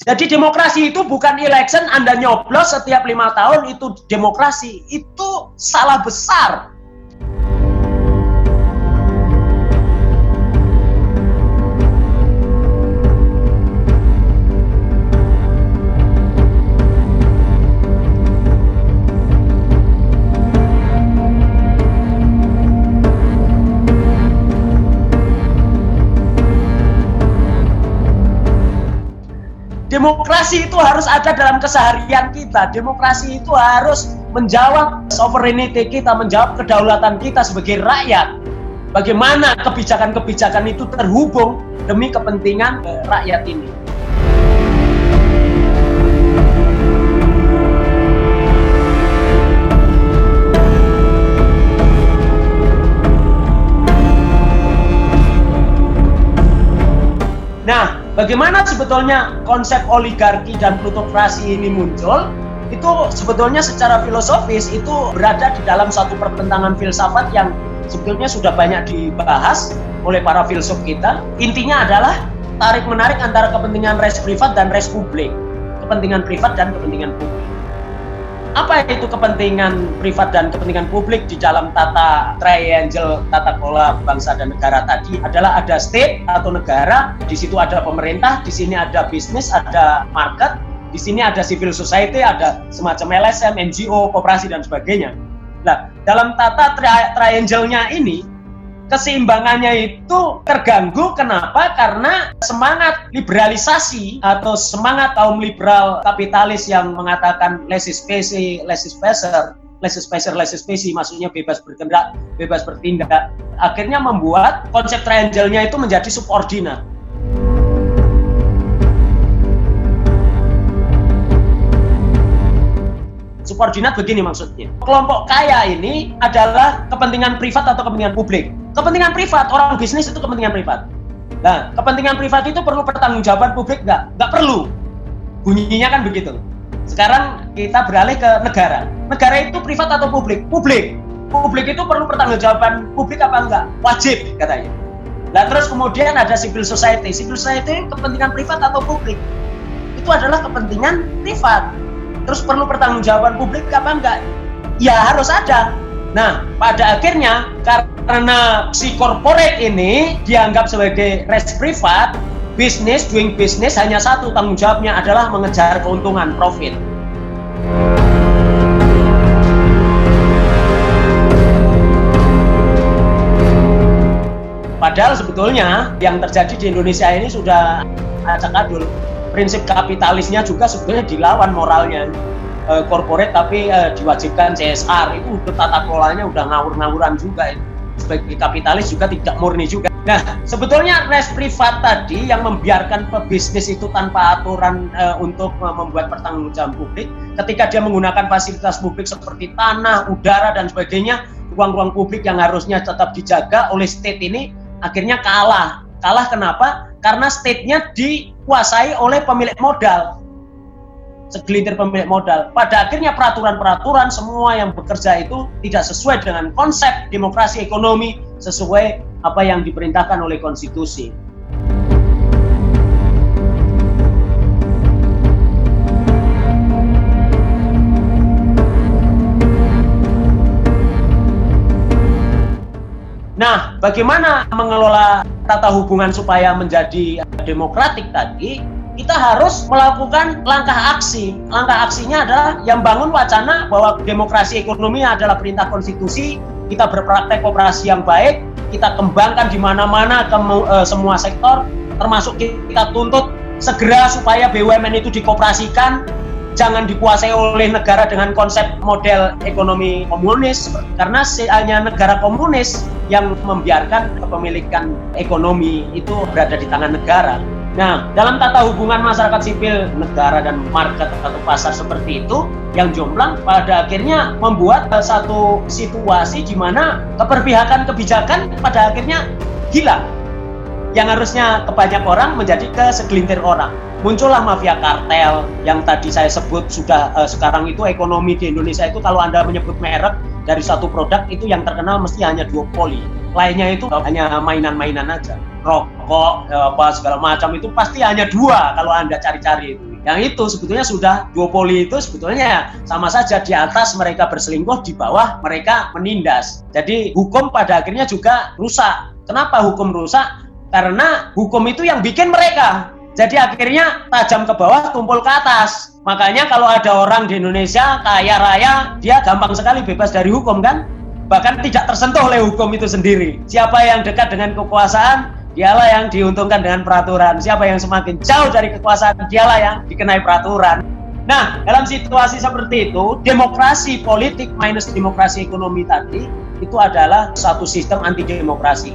Jadi demokrasi itu bukan election, Anda nyoblos setiap 5 tahun itu demokrasi. Itu salah besar. Demokrasi itu harus ada dalam keseharian kita. Demokrasi itu harus menjawab sovereignty kita, menjawab kedaulatan kita sebagai rakyat. Bagaimana kebijakan-kebijakan itu terhubung demi kepentingan rakyat ini. Nah, bagaimana sebetulnya konsep oligarki dan plutokrasi ini muncul? Itu sebetulnya secara filosofis itu berada di dalam satu pertentangan filsafat yang sebetulnya sudah banyak dibahas oleh para filsuf kita. Intinya adalah tarik-menarik antara kepentingan res privat dan res publik. Kepentingan privat dan kepentingan publik. Apa itu kepentingan privat dan kepentingan publik di dalam tata triangle tata kelola bangsa dan negara tadi adalah ada state atau negara, di situ ada pemerintah, di sini ada bisnis, ada market, di sini ada civil society, ada semacam LSM, NGO, koperasi dan sebagainya. Nah, dalam tata triangle-nya ini keseimbangannya itu terganggu. Kenapa? Karena semangat liberalisasi atau semangat kaum liberal kapitalis yang mengatakan laissez-passer, maksudnya bebas bertindak, akhirnya membuat konsep triangle-nya itu menjadi subordinat. Subordinat begini maksudnya. Kelompok kaya ini adalah kepentingan privat atau kepentingan publik. Kepentingan privat, orang bisnis itu kepentingan privat. Nah, kepentingan privat itu perlu pertanggungjawaban publik nggak? Nggak perlu. Bunyinya kan begitu. Sekarang kita beralih ke negara. Negara itu privat atau publik? Publik. Publik itu perlu pertanggungjawaban publik apa enggak? Wajib katanya. Nah, terus kemudian ada civil society. Civil society kepentingan privat atau publik? Itu adalah kepentingan privat. Terus perlu pertanggungjawaban publik apa enggak? Ya harus ada. Nah, pada akhirnya karena si corporate ini dianggap sebagai res privat, doing business hanya satu tanggung jawabnya adalah mengejar keuntungan, profit. Padahal sebetulnya yang terjadi di Indonesia ini sudah acak adul. Prinsip kapitalisnya juga sebetulnya dilawan moralnya. Corporate tapi diwajibkan CSR, itu tata kelolanya udah ngawur-ngawuran juga itu. Sebagai kapitalis juga tidak murni juga. Nah, sebetulnya res privat tadi yang membiarkan pebisnis itu tanpa aturan untuk membuat pertanggungjawaban publik, ketika dia menggunakan fasilitas publik seperti tanah, udara dan sebagainya, ruang-ruang publik yang harusnya tetap dijaga oleh state ini akhirnya kalah. Kalah kenapa? Karena state-nya dikuasai oleh pemilik modal. Segelintir pemilik modal. Pada akhirnya peraturan-peraturan semua yang bekerja itu tidak sesuai dengan konsep demokrasi ekonomi, sesuai apa yang diperintahkan oleh konstitusi. Nah, bagaimana mengelola tata hubungan supaya menjadi demokratik tadi? Kita harus melakukan langkah aksi. Langkah aksinya adalah yang bangun wacana bahwa demokrasi ekonomi adalah perintah konstitusi, kita berpraktek koperasi yang baik, kita kembangkan di mana-mana ke semua sektor, termasuk kita tuntut segera supaya BUMN itu dikoperasikan, jangan dikuasai oleh negara dengan konsep model ekonomi komunis, karena hanya negara komunis yang membiarkan kepemilikan ekonomi itu berada di tangan negara. Nah, dalam tata hubungan masyarakat sipil, negara dan market atau pasar seperti itu, yang jomplang pada akhirnya membuat satu situasi di mana keberpihakan kebijakan pada akhirnya hilang. Yang harusnya ke banyak orang menjadi ke segelintir orang. Muncullah mafia kartel yang tadi saya sebut sudah sekarang itu ekonomi di Indonesia itu kalau Anda menyebut merek dari satu produk itu yang terkenal mesti hanya duopoli. Lainnya itu hanya mainan-mainan aja. Rokok, apa segala macam itu pasti hanya dua kalau Anda cari-cari itu. Yang itu sebetulnya sudah duopoli itu sebetulnya sama saja, di atas mereka berselingkuh, di bawah mereka menindas. Jadi hukum pada akhirnya juga rusak. Kenapa hukum rusak? Karena hukum itu yang bikin mereka. Jadi akhirnya tajam ke bawah, tumpul ke atas. Makanya kalau ada orang di Indonesia kaya raya, dia gampang sekali bebas dari hukum kan? Bahkan tidak tersentuh oleh hukum itu sendiri. Siapa yang dekat dengan kekuasaan, dialah yang diuntungkan dengan peraturan. Siapa yang semakin jauh dari kekuasaan, dialah yang dikenai peraturan. Nah, dalam situasi seperti itu, demokrasi politik minus demokrasi ekonomi tadi, itu adalah satu sistem anti demokrasi.